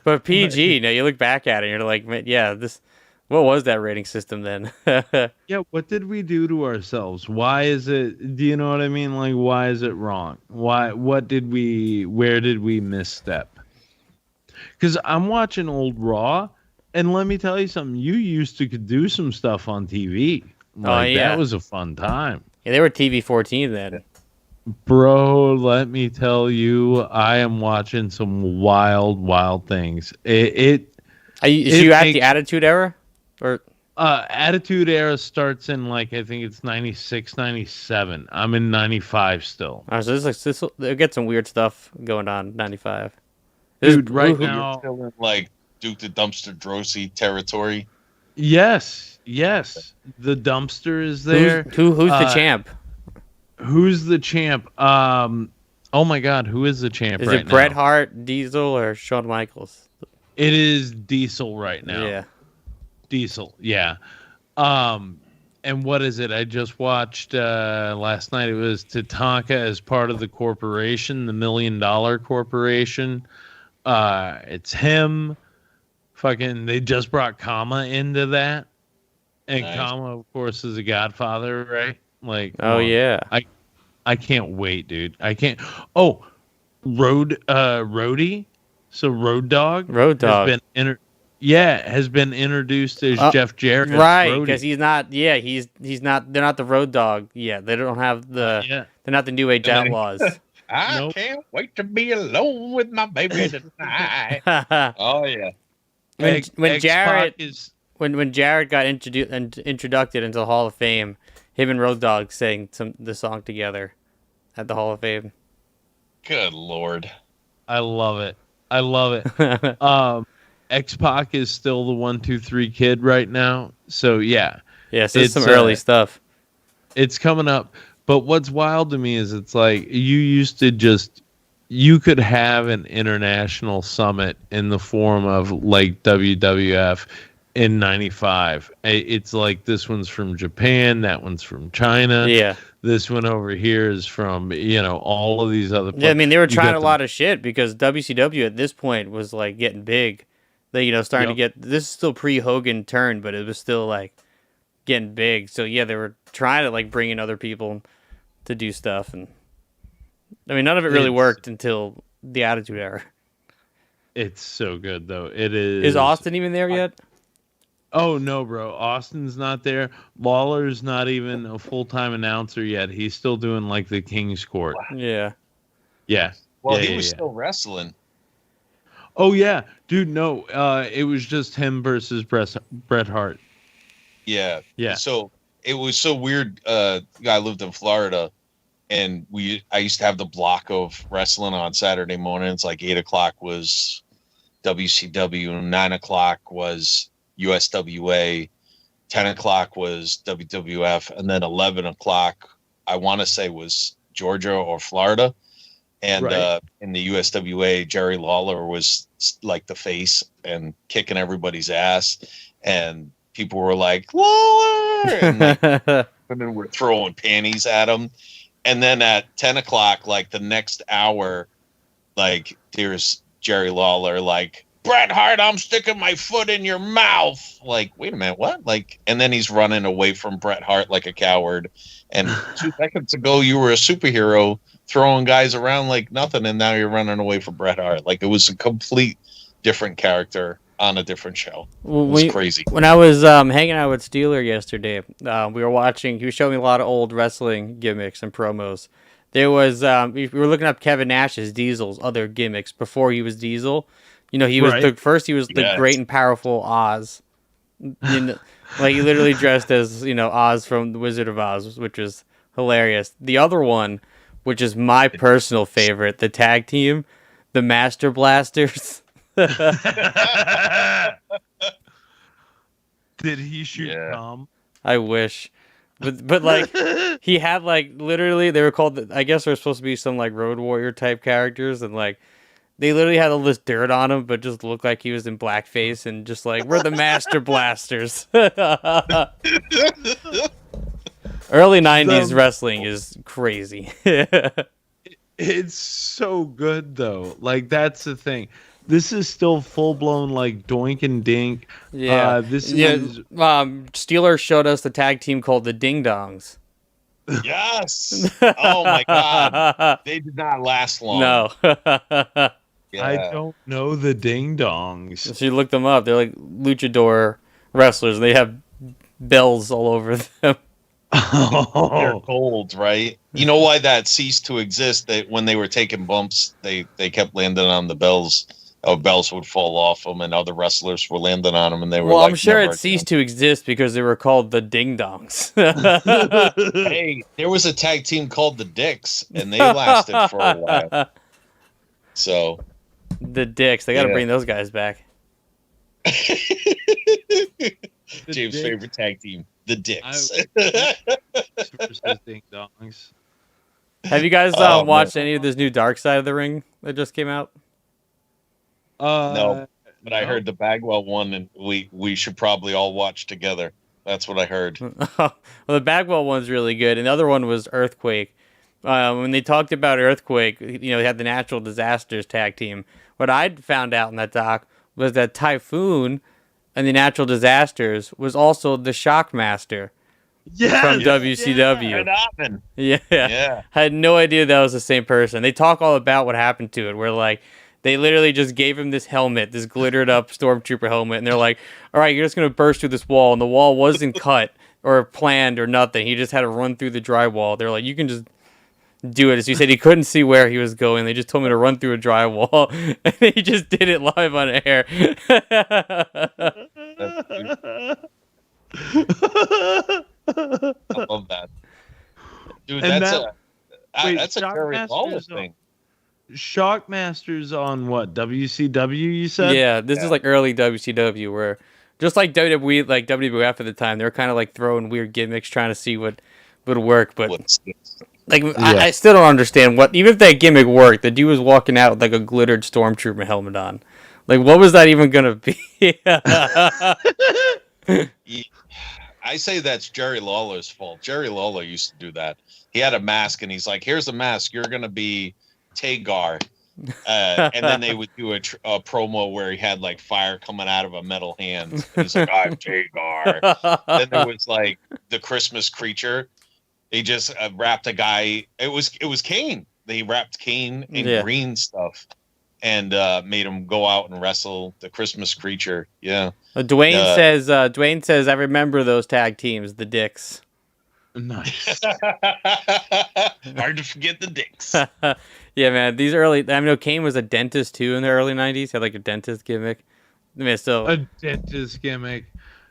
But PG, you look back at it, and you're like, man, yeah, what was that rating system then? Yeah, what did we do to ourselves? Why is it, do you know what I mean? Like, why is it wrong? Where did we misstep? Because I'm watching old Raw, and let me tell you something. You used to could do some stuff on TV. Oh Like, that yeah, was a fun time. yeah, they were TV 14 then. Bro, let me tell you, I am watching some wild, wild things. Is It you at the makes Attitude Era, or Attitude Era starts in, like, I think it's 96, 97. I'm in 95 still. so they'll get some weird stuff going on. 95. Dude, right So you're now, still in like Duke the Dumpster Drosy territory. yes, yes. The dumpster is there. Who's the champ? Who's the champ? Oh my God, who is the champ Is right it Bret now? Hart, Diesel, or Shawn Michaels? It is Diesel right now. Yeah. Diesel, yeah. And what is it? I just watched last night. It was Tatanka as part of the corporation, the $1 Million Corporation. It's him. Fucking, they just brought Kama into that, and Nice. Kama, of course, is a Godfather, right? Like, come Oh on. yeah. I can't wait, dude. I can't. Oh, Roadie. So Road Dogg. Road Dogg. Has been introduced as Uh, Jeff Jarrett. Right, because he's not. Yeah, he's not. They're not the Road Dogg. Yeah, they don't have the. Yeah. They're not the New Age And then- Outlaws. I Nope. can't wait to be alone with my baby tonight. Oh yeah. when Jarrett is when Jarrett got introduced into the Hall of Fame, him and Road Dogg sang the song together at the Hall of Fame. Good Lord. I love it. I love it. X-Pac is still the 1-2-3 kid right now. So yeah, Yeah, so it's some early stuff. it's coming up. But what's wild to me is it's like you could have an international summit in the form of like WWF in 95. It's like this one's from Japan, that one's from China. Yeah. This one over here is from, all of these other Yeah, I mean, they were You trying got a lot of shit because WCW at this point was like getting big. They, starting to get, this is still pre-Hogan turn, but it was still like getting big. So yeah, they were trying to like bring in other people to do stuff. And I mean, none of it really worked until the Attitude Era. It's so good though. It is. Is Austin even there yet? Oh no, bro. Austin's not there. Lawler's not even a full-time announcer yet. He's still doing like the King's Court. Yeah. Yeah. Well, Yeah, he yeah, was yeah. still wrestling. Oh yeah, dude. No, it was just him versus Bret Hart. Yeah. Yeah. So it was so weird. I lived in Florida, and I used to have the block of wrestling on Saturday mornings. Like 8:00 was WCW, 9:00 was USWA, 10:00 was WWF, and then 11:00 I want to say was Georgia or Florida. And Right. in the USWA, Jerry Lawler was like the face and kicking everybody's ass, and people were like Lawler, and like, women were throwing panties at him. And then at 10:00, like the next hour, like there's Jerry Lawler, like, Bret Hart, I'm sticking my foot in your mouth. Like, wait a minute, what? Like, and then he's running away from Bret Hart like a coward. And 2 seconds ago, you were a superhero throwing guys around like nothing, and now you're running away from Bret Hart. Like, it was a complete different character on a different show. It was crazy. When I was hanging out with Steeler yesterday, we were watching. He was showing me a lot of old wrestling gimmicks and promos. There was we were looking up Kevin Nash's Diesel's other gimmicks before he was Diesel. He was Right. he was the Yes. great and powerful Oz. Like he literally dressed as Oz from the Wizard of Oz, which was hilarious. The other one, which is my personal favorite, the tag team, the Master Blasters. Did he shoot Yeah. Tom? I wish. But like he had like literally they were called I guess they were supposed to be some like Road Warrior type characters, and like they literally had all this dirt on him but just looked like he was in blackface and just like we're the Master Blasters. Early 90s wrestling is crazy. It's so good though. Like, that's the thing. This is still full blown like Doink and Dink. Yeah. This Yeah. is Steelers showed us the tag team called the Ding Dongs. Yes. Oh my God. They did not last long. No. Yeah. I don't know the Ding Dongs. So you look them up. They're like luchador wrestlers. They have bells all over them. They're gold, right? You know why that ceased to exist? That when they were taking bumps, they kept landing on the bells. Bells would fall off them, and other wrestlers were landing on them, and they were. Well, like, I'm sure never it ceased to exist because they were called the Ding Dongs. Hey, there was a tag team called the Dicks, and they lasted for a while. So the Dicks, they got to bring those guys back. James' favorite tag team, the Dicks. Versus Ding Dongs. Have you guys watched any of this new Dark Side of the Ring that just came out? No, but I heard the Bagwell one, and we should probably all watch together. That's what I heard. Well, the Bagwell one's really good, and the other one was Earthquake. When they talked about Earthquake, they had the Natural Disasters tag team. What I'd found out in that doc was that Typhoon and the Natural Disasters was also the Shockmaster from WCW. Yeah. I had no idea that was the same person. They talk all about what happened to it, where like they literally just gave him this helmet, this glittered up stormtrooper helmet, and they're like, all right, you're just going to burst through this wall. And the wall wasn't cut or planned or nothing. He just had to run through the drywall. They're like, you can just do it. As he said, he couldn't see where he was going. They just told me to run through a drywall, and he just did it live on air. I love that. Dude, that's a Jerry Lawler thing. Shockmasters on what? WCW, you said? Yeah, this is like early WCW, where just like WWE, like WWF at the time, they were kind of like throwing weird gimmicks, trying to see what would work. But like, I still don't understand what. Even if that gimmick worked, the dude was walking out with like a glittered stormtrooper helmet on. Like, what was that even gonna be? I say that's Jerry Lawler's fault. Jerry Lawler used to do that. He had a mask, and he's like, "Here's a mask. You're gonna be Tagar," and then they would do a promo where he had like fire coming out of a metal hand. And he's like, "I'm Tagar." Then there was like the Christmas creature. He just wrapped a guy. It was Kane. They wrapped Kane in green stuff and made him go out and wrestle the Christmas creature. Yeah. Dwayne says, I remember those tag teams, the Dicks. Nice. Hard to forget the Dicks. Yeah, man. These early, I know Kane was a dentist too in the early 90s. Had like a dentist gimmick. I mean, still a dentist gimmick.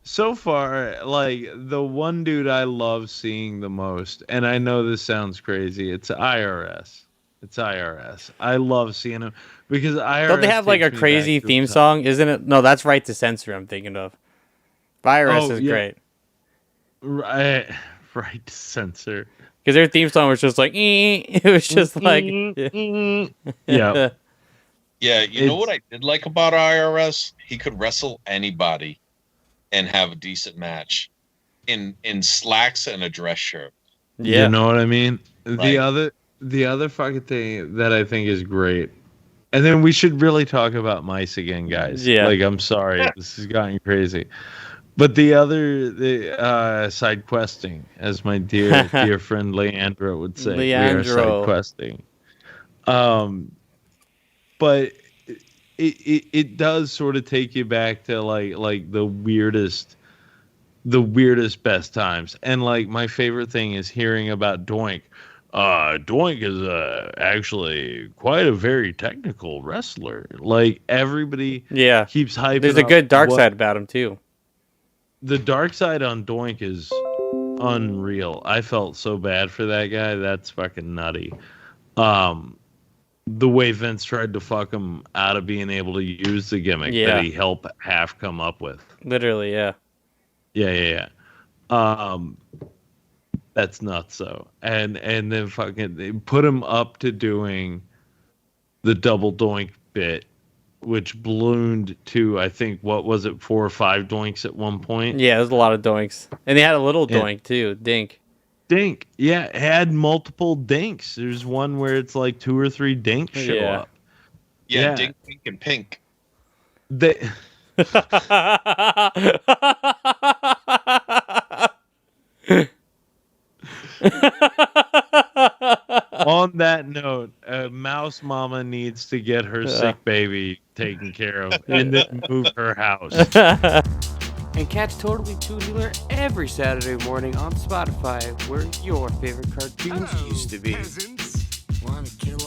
So far, like the one dude I love seeing the most, and I know this sounds crazy, it's IRS. I love seeing him because IRS. Don't they have like a crazy theme song? Isn't it? No, that's Right to Censor. I'm thinking of. IRS is great. Right to Censor. Because their theme song was just like, it was just like, yeah. Yeah, you know what I did like about IRS? He could wrestle anybody and have a decent match in slacks and a dress shirt. Yeah. You know what I mean? Right. The other fucking thing that I think is great, and then we should really talk about mice again, guys. Yeah. Like, I'm sorry, this has gotten crazy. But the side questing, as my dear friend Leandro would say, we are side questing. But it does sort of take you back to like the weirdest best times. And like my favorite thing is hearing about Doink. Doink is actually quite a very technical wrestler. Like everybody keeps hyping. There's a good dark side about him too. The dark side on Doink is unreal. I felt so bad for that guy. That's fucking nutty. The way Vince tried to fuck him out of being able to use the gimmick that he helped half come up with. Literally, yeah. Yeah. That's nuts, though. And then fucking they put him up to doing the double Doink bit, which ballooned to, I think, what was it, 4 or 5 doinks at one point? Yeah, there's a lot of doinks. And they had a little doink, too. Dink. Yeah, it had multiple dinks. There's one where it's like 2 or 3 dinks show up. Yeah, Dink, Pink, and Pink. They, on that note, Mouse Mama needs to get her sick baby taken care of and then move her house. And catch Totally Toonular every Saturday morning on Spotify, where your favorite cartoons used to be. Peasants. Want to kill